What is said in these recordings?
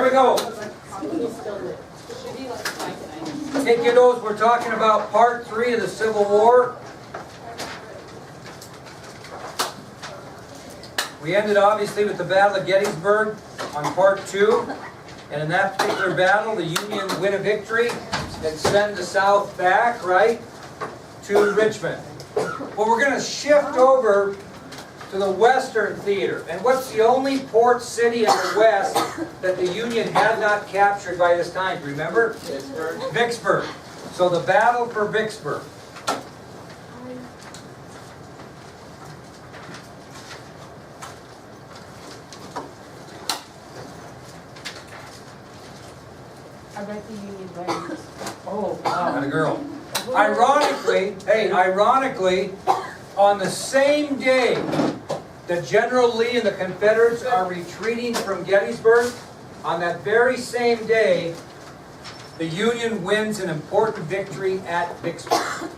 Here we go. Hey kiddos, we're talking about part 3 of the Civil War. We ended obviously with the Battle of Gettysburg on part 2. And in that particular battle, the Union win a victory and send the South back, right, to Richmond. Well, we're going to shift over to the Western Theater. And what's the only port city in the West that the Union had not captured by this time? Remember? Vicksburg. Vicksburg. So the battle for Vicksburg. I read the Union wins. Oh, wow. And a girl. Ironically, on the same day that General Lee and the Confederates are retreating from Gettysburg, on that very same day, the Union wins an important victory at Vicksburg.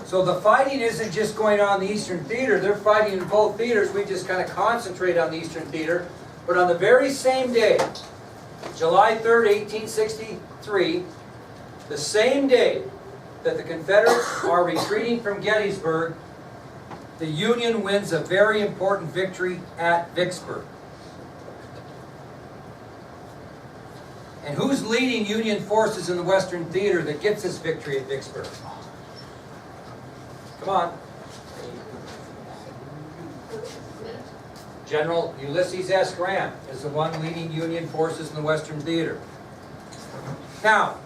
So the fighting isn't just going on in the Eastern Theater, they're fighting in both theaters. We just kind of concentrate on the Eastern Theater. But on the very same day, July 3rd, 1863, the same day that the Confederates are retreating from Gettysburg, the Union wins a very important victory at Vicksburg. And who's leading Union forces in the Western Theater that gets this victory at Vicksburg? Come on. General Ulysses S. Grant is the one leading Union forces in the Western Theater. Now,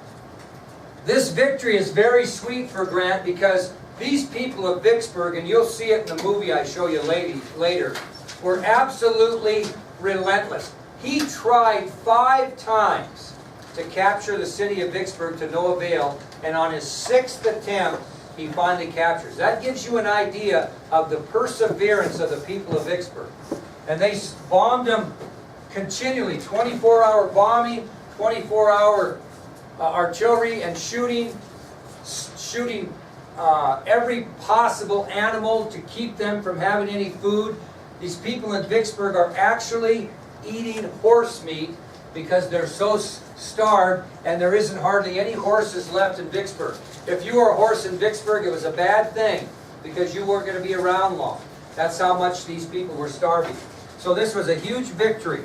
this victory is very sweet for Grant because these people of Vicksburg, and you'll see it in the movie I show you later, were absolutely relentless. He tried 5 times to capture the city of Vicksburg to no avail, and on his 6th attempt, he finally captures. That gives you an idea of the perseverance of the people of Vicksburg. And they bombed them continually, 24-hour bombing, 24-hour artillery, and shooting every possible animal to keep them from having any food. These people in Vicksburg are actually eating horse meat because they're so starved, and there isn't hardly any horses left in Vicksburg. If you were a horse in Vicksburg, it was a bad thing because you weren't going to be around long. That's how much these people were starving. So this was a huge victory.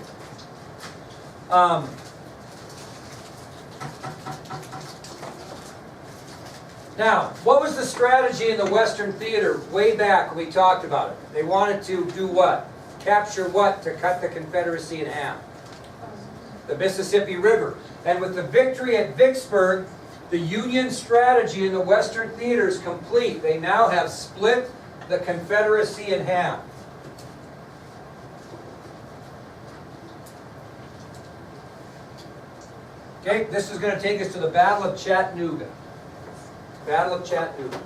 Now, what was the strategy in the Western Theater way back when we talked about it? They wanted to do what? Capture what to cut the Confederacy in half? The Mississippi River. And with the victory at Vicksburg, the Union strategy in the Western Theater is complete. They now have split the Confederacy in half. Okay, this is going to take us to the Battle of Chattanooga. Battle of Chattanooga.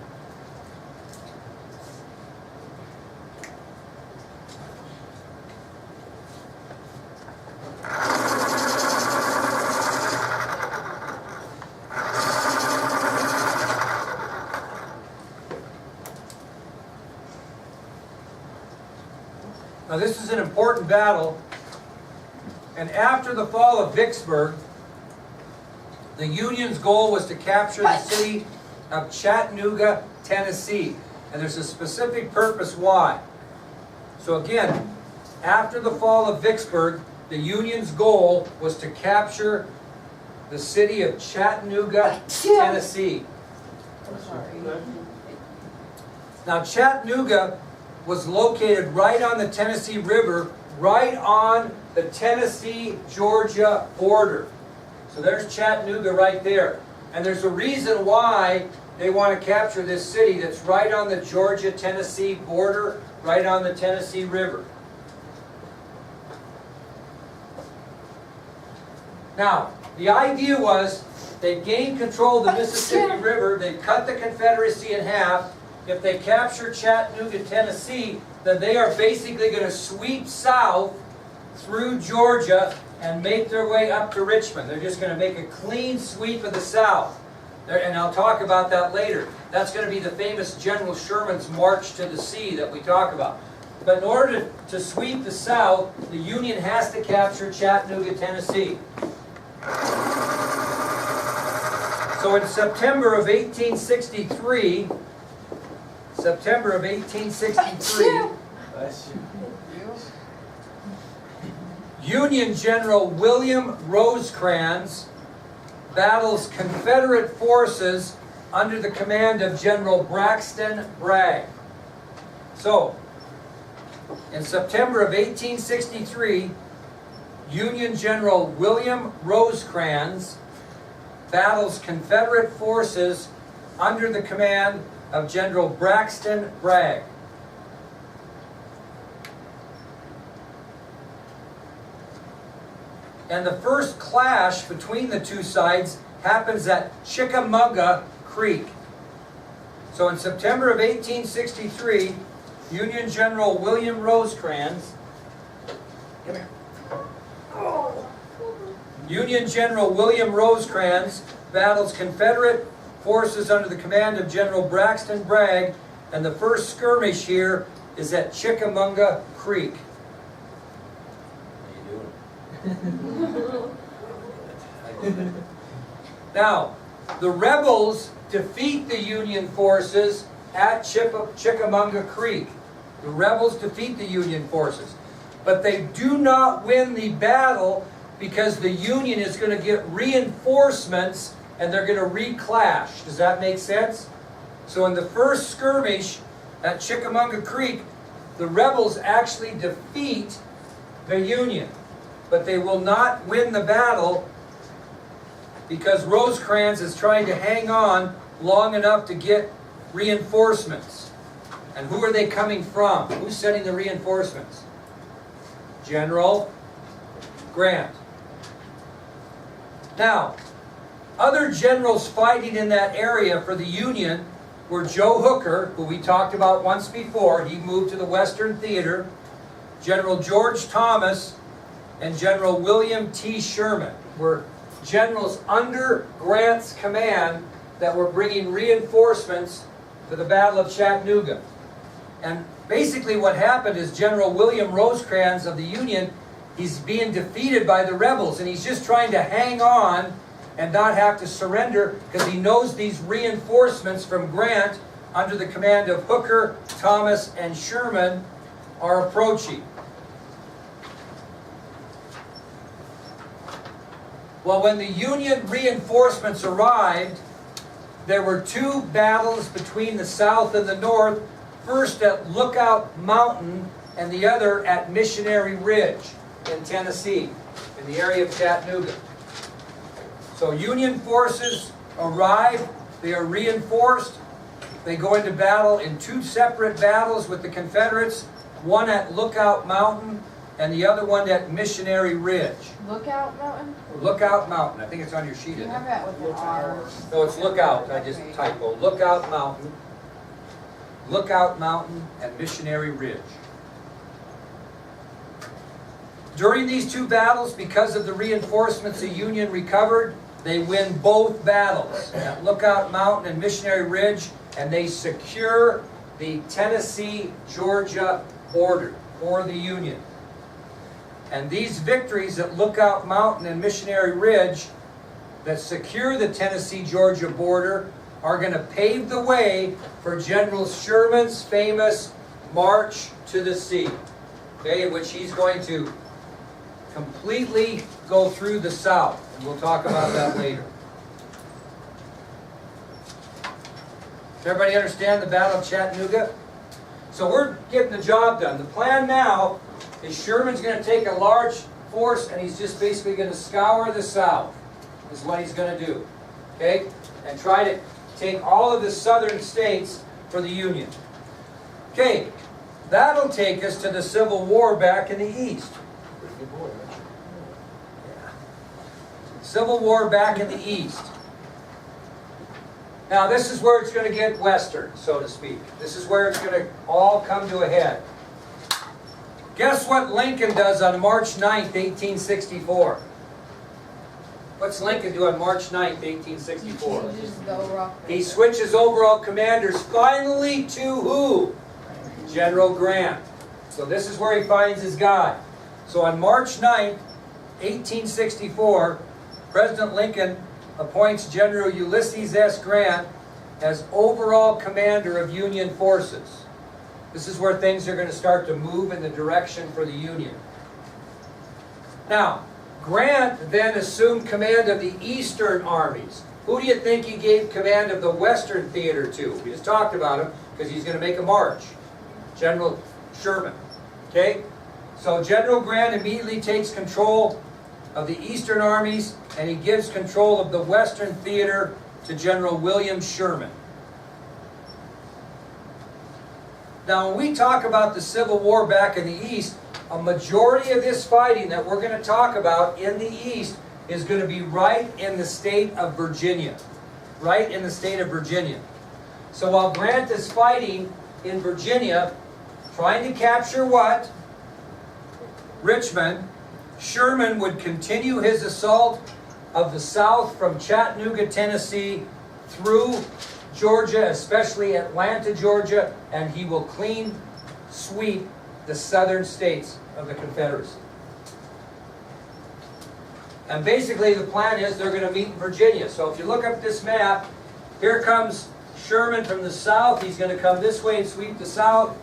Now this is an important battle, and after the fall of Vicksburg, the Union's goal was to capture the city of Chattanooga, Tennessee. And there's a specific purpose why. So again, after the fall of Vicksburg, the Union's goal was to capture the city of Chattanooga, Tennessee. Now Chattanooga was located right on the Tennessee River, right on the Tennessee-Georgia border. So there's Chattanooga right there. And there's a reason why they want to capture this city that's right on the Georgia-Tennessee border, right on the Tennessee River. Now, the idea was they'd gain control of the Mississippi River, they'd cut the Confederacy in half. If they capture Chattanooga, Tennessee, then they are basically going to sweep south through Georgia and make their way up to Richmond. They're just going to make a clean sweep of the South. And I'll talk about that later. That's going to be the famous General Sherman's March to the Sea that we talk about. But in order to sweep the South, the Union has to capture Chattanooga, Tennessee. So in September of 1863, Union General William Rosecrans battles Confederate forces under the command of General Braxton Bragg. So, in September of 1863, Union General William Rosecrans battles Confederate forces under the command of General Braxton Bragg. And the first clash between the two sides happens at Chickamauga Creek. So in September of 1863, Union General William Rosecrans, come here. Union General William Rosecrans battles Confederate forces under the command of General Braxton Bragg, and the first skirmish here is at Chickamauga Creek. Now, the rebels defeat the Union forces at Chickamauga Creek. The rebels defeat the Union forces. But they do not win the battle because the Union is going to get reinforcements and they're going to reclash. Does that make sense? So in the first skirmish at Chickamauga Creek, the rebels actually defeat the Union. But they will not win the battle because Rosecrans is trying to hang on long enough to get reinforcements. And who are they coming from? Who's sending the reinforcements? General Grant. Now, other generals fighting in that area for the Union were Joe Hooker, who we talked about once before. He moved to the Western Theater. General George Thomas and General William T. Sherman were generals under Grant's command that were bringing reinforcements to the Battle of Chattanooga. And basically what happened is General William Rosecrans of the Union, he's being defeated by the rebels, and he's just trying to hang on and not have to surrender because he knows these reinforcements from Grant under the command of Hooker, Thomas, and Sherman are approaching. Well, when the Union reinforcements arrived, there were two battles between the South and the North, first at Lookout Mountain and the other at Missionary Ridge in Tennessee, in the area of Chattanooga. So Union forces arrive, they are reinforced, they go into battle in two separate battles with the Confederates, one at Lookout Mountain and the other one at Missionary Ridge. Lookout Mountain? Lookout Mountain, I think it's on your sheet, You isn't have it? that with an R. No, it's Lookout, I just Okay. typo. Lookout Mountain, Lookout Mountain, and Missionary Ridge. During these two battles, because of the reinforcements the Union recovered, they win both battles at Lookout Mountain and Missionary Ridge, and they secure the Tennessee-Georgia border for the Union. And these victories at Lookout Mountain and Missionary Ridge that secure the Tennessee-Georgia border are going to pave the way for General Sherman's famous March to the Sea, okay, in which he's going to completely go through the South. And we'll talk about that later. Does everybody understand the Battle of Chattanooga? So we're getting the job done. The plan now is Sherman's going to take a large force and he's just basically going to scour the South, is what he's going to do, okay? And try to take all of the southern states for the Union. Okay, that'll take us to the Civil War back in the East. Civil War back in the East. Now this is where it's going to get Western, so to speak. This is where it's going to all come to a head. Guess what Lincoln does on March 9th, 1864? What's Lincoln do on March 9th, 1864? He switches overall commanders finally to who? General Grant. So this is where he finds his guy. So on March 9th, 1864, President Lincoln appoints General Ulysses S. Grant as overall commander of Union forces. This is where things are going to start to move in the direction for the Union. Now, Grant then assumed command of the Eastern armies. Who do you think he gave command of the Western theater to? We just talked about him because he's going to make a march. General Sherman. Okay? So General Grant immediately takes control of the Eastern armies, and he gives control of the Western theater to General William Sherman. Now, when we talk about the Civil War back in the East, a majority of this fighting that we're going to talk about in the East is going to be right in the state of Virginia. Right in the state of Virginia. So while Grant is fighting in Virginia, trying to capture what? Richmond, Sherman would continue his assault of the South from Chattanooga, Tennessee, through Georgia, especially Atlanta, Georgia, and he will clean sweep the southern states of the Confederacy. And basically the plan is they're going to meet in Virginia. So if you look up this map, here comes Sherman from the south. He's going to come this way and sweep the south.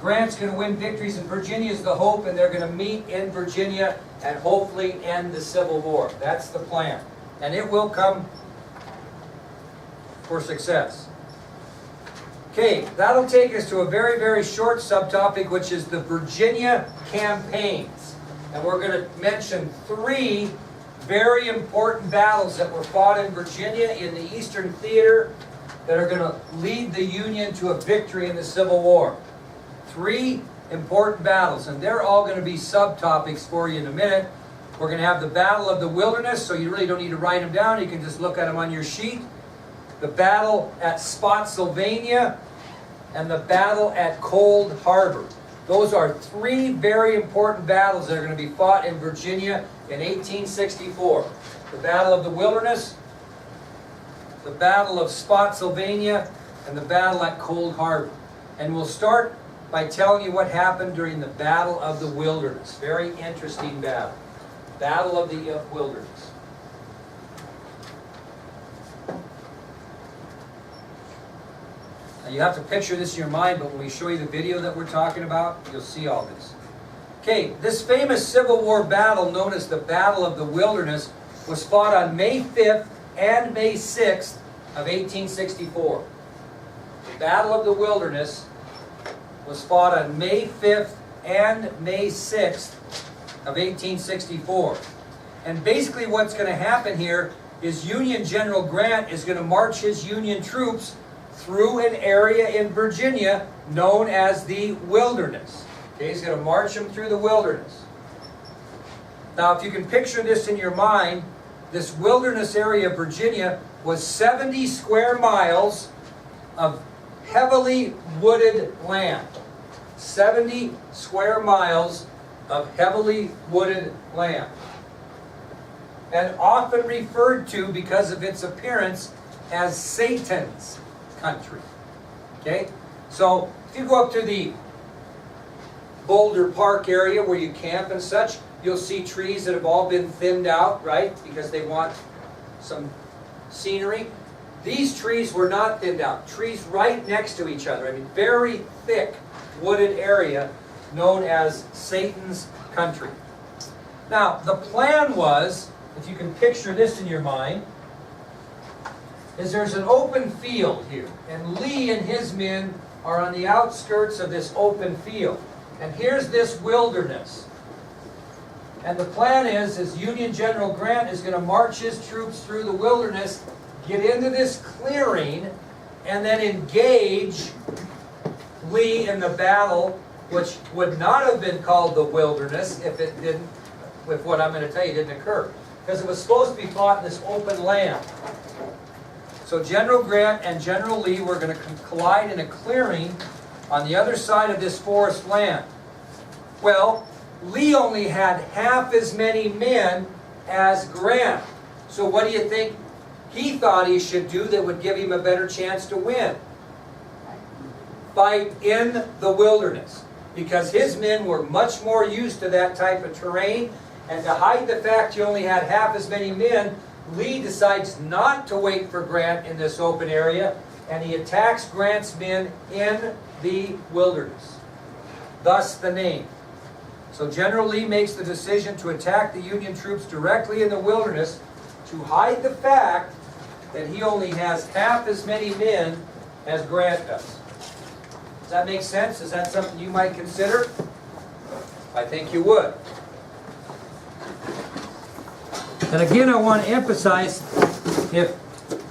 Grant's going to win victories in Virginia is the hope, and they're going to meet in Virginia and hopefully end the Civil War. That's the plan. And it will come for success. Okay, that'll take us to a very, very short subtopic, which is the Virginia campaigns. And we're going to mention 3 very important battles that were fought in Virginia in the Eastern Theater that are going to lead the Union to a victory in the Civil War. 3 important battles, and they're all going to be subtopics for you in a minute. We're going to have the Battle of the Wilderness, so you really don't need to write them down. You can just look at them on your sheet. The battle at Spotsylvania, and the battle at Cold Harbor. Those are 3 very important battles that are going to be fought in Virginia in 1864. The Battle of the Wilderness, the Battle of Spotsylvania, and the battle at Cold Harbor. And we'll start by telling you what happened during the Battle of the Wilderness. Very interesting battle. Battle of the Wilderness. Now you have to picture this in your mind, but when we show you the video that we're talking about, you'll see all this. Okay, this famous Civil War battle known as the Battle of the Wilderness was fought on May 5th and May 6th of 1864. The Battle of the Wilderness was fought on May 5th and May 6th of 1864. And basically what's going to happen here is Union General Grant is going to march his Union troops through an area in Virginia known as the Wilderness. Okay, he's going to march them through the wilderness. Now, if you can picture this in your mind, this wilderness area of Virginia was 70 square miles of heavily wooded land. 70 square miles of heavily wooded land. And often referred to, because of its appearance, as Satan's country. Okay? So, if you go up to the Boulder Park area where you camp and such, you'll see trees that have all been thinned out, right? Because they want some scenery. These trees were not thinned out. Trees right next to each other. I mean, very thick wooded area known as Satan's country. Now, the plan was, if you can picture this in your mind, is there's an open field here. And Lee and his men are on the outskirts of this open field. And here's this wilderness. And the plan is Union General Grant is going to march his troops through the wilderness, get into this clearing, and then engage Lee in the battle, which would not have been called the Wilderness if it didn't, with what I'm going to tell you, didn't occur. Because it was supposed to be fought in this open land. So General Grant and General Lee were going to collide in a clearing on the other side of this forest land. Well, Lee only had half as many men as Grant. So what do you think he thought he should do that would give him a better chance to win? Fight in the wilderness. Because his men were much more used to that type of terrain. And to hide the fact you only had half as many men, Lee decides not to wait for Grant in this open area, and he attacks Grant's men in the wilderness. Thus the name. So General Lee makes the decision to attack the Union troops directly in the wilderness to hide the fact that he only has half as many men as Grant does. Does that make sense? Is that something you might consider? I think you would. And again, I want to emphasize, if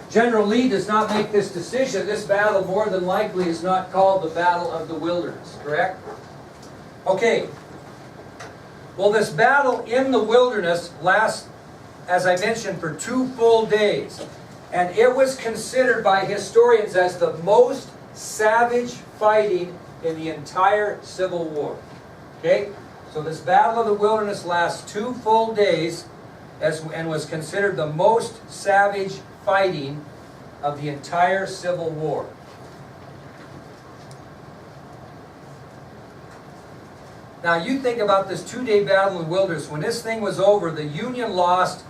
General Lee does not make this decision, this battle more than likely is not called the Battle of the Wilderness, correct? Okay. Well, this battle in the wilderness lasts, as I mentioned, for 2 full days. And it was considered by historians as the most savage fighting in the entire Civil War. Okay? So this Battle of the Wilderness lasts 2 full days and was considered the most savage fighting of the entire Civil War. Now you think about this 2-day battle in the wilderness. When this thing was over, the Union lost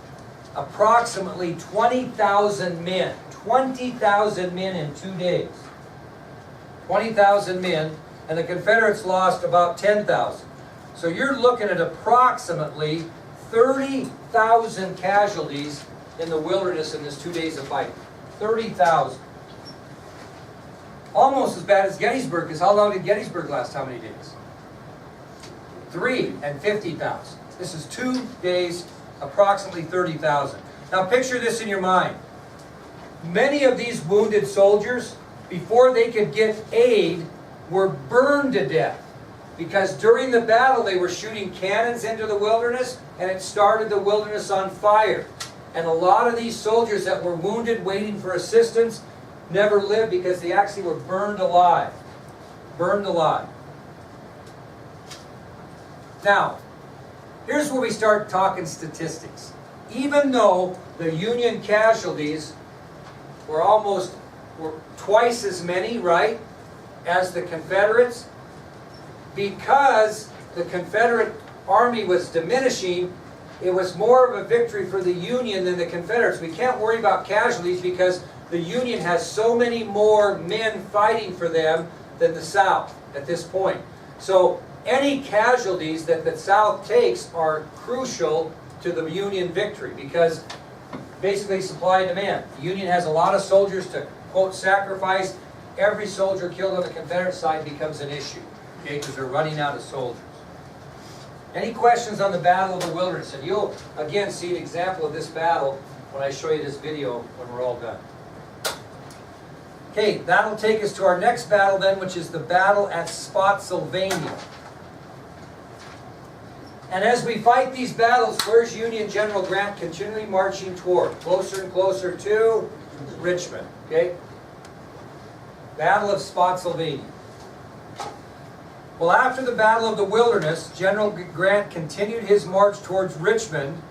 approximately 20,000 men. 20,000 men in 2 days. 20,000 men, and the Confederates lost about 10,000. So you're looking at approximately 30,000 casualties in the wilderness in this 2 days of fighting. 30,000. Almost as bad as Gettysburg, because how long did Gettysburg last? How many days? 3 and 50,000. This is 2 days, approximately 30,000. Now picture this in your mind. Many of these wounded soldiers, before they could get aid, were burned to death. Because during the battle they were shooting cannons into the wilderness, and it started the wilderness on fire. And a lot of these soldiers that were wounded waiting for assistance never lived because they actually were burned alive. Burned alive. Now, here's where we start talking statistics. Even though the Union casualties were twice as many, right, as the Confederates, because the Confederate army was diminishing, it was more of a victory for the Union than the Confederates. We can't worry about casualties because the Union has so many more men fighting for them than the South at this point. So any casualties that the South takes are crucial to the Union victory because basically supply and demand. The Union has a lot of soldiers to, quote, sacrifice. Every soldier killed on the Confederate side becomes an issue, okay, because they're running out of soldiers. Any questions on the Battle of the Wilderness? And you'll, again, see an example of this battle when I show you this video when we're all done. Okay, that'll take us to our next battle then, which is the battle at Spotsylvania. And as we fight these battles, where's Union General Grant continually marching toward? Closer and closer to Richmond. Okay? Battle of Spotsylvania. Well, after the Battle of the Wilderness, General Grant continued his march towards Richmond.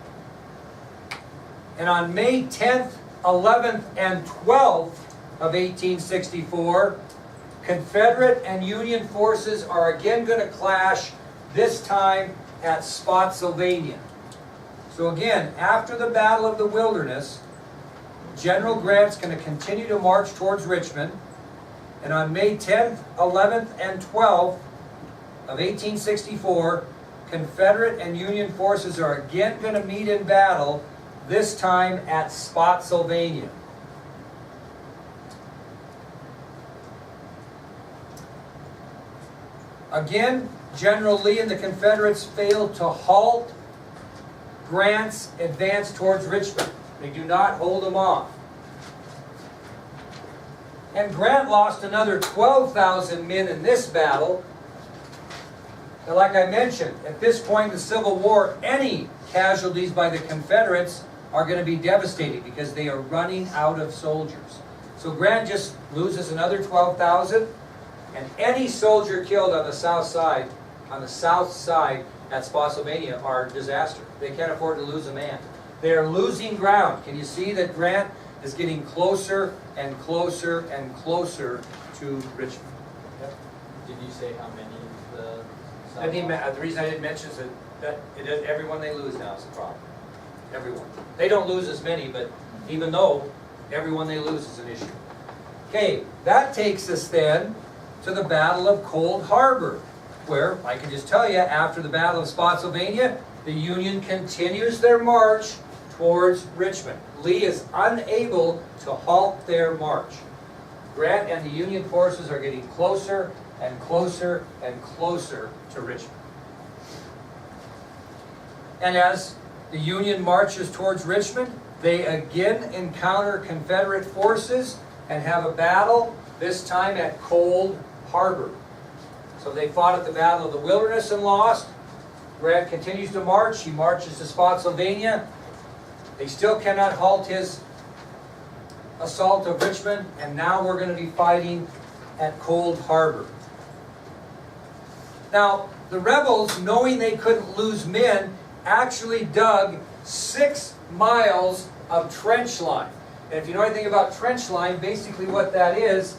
And on May 10th, 11th, and 12th of 1864, Confederate and Union forces are again going to clash, this time at Spotsylvania. So again, after the Battle of the Wilderness, General Grant's going to continue to march towards Richmond. And on May 10th, 11th, and 12th of 1864, Confederate and Union forces are again going to meet in battle, this time at Spotsylvania. Again, General Lee and the Confederates failed to halt Grant's advance towards Richmond. They do not hold him off. And Grant lost another 12,000 men in this battle. And like I mentioned, at this point in the Civil War, any casualties by the Confederates are going to be devastating because they are running out of soldiers. So Grant just loses another 12,000, and any soldier killed on the south side at Spotsylvania are disaster. They can't afford to lose a man. They are losing ground. Can you see that Grant is getting closer and closer and closer to Richmond? Yep. Did you say how many The reason I didn't mention is that everyone they lose now is a problem. everyone. They don't lose as many, but even though everyone they lose is an issue. Okay, that takes us then to the Battle of Cold Harbor, where, I can just tell you, after the Battle of Spotsylvania, the Union continues their march towards Richmond. Lee is unable to halt their march. Grant and the Union forces are getting closer and closer and closer to Richmond. And as the Union marches towards Richmond, they again encounter Confederate forces and have a battle, this time at Cold Harbor. So they fought at the Battle of the Wilderness and lost. Grant continues to march. He marches to Spotsylvania. They still cannot halt his assault of Richmond, and now we're going to be fighting at Cold Harbor. Now, the rebels, knowing they couldn't lose men, actually dug 6 miles of trench line. And if you know anything about trench line, basically what that is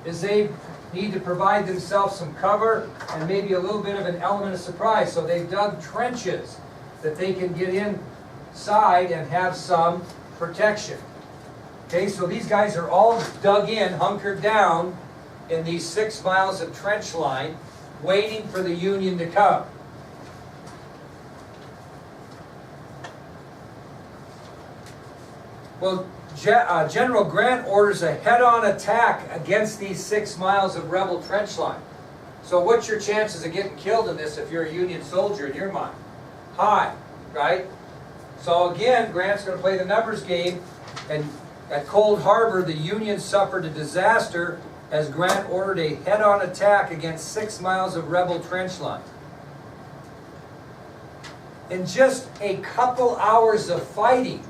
they need to provide themselves some cover and maybe a little bit of an element of surprise. So they've dug trenches that they can get inside and have some protection. Okay, so these guys are all dug in, hunkered down in these 6 miles of trench line, waiting for the Union to come. Well, General Grant orders a head-on attack against these 6 miles of rebel trench line. So what's your chances of getting killed in this if you're a Union soldier in your mind? High, right? So again, Grant's going to play the numbers game, and at Cold Harbor, the Union suffered a disaster as Grant ordered a head-on attack against 6 miles of rebel trench line. In just a couple hours of fighting,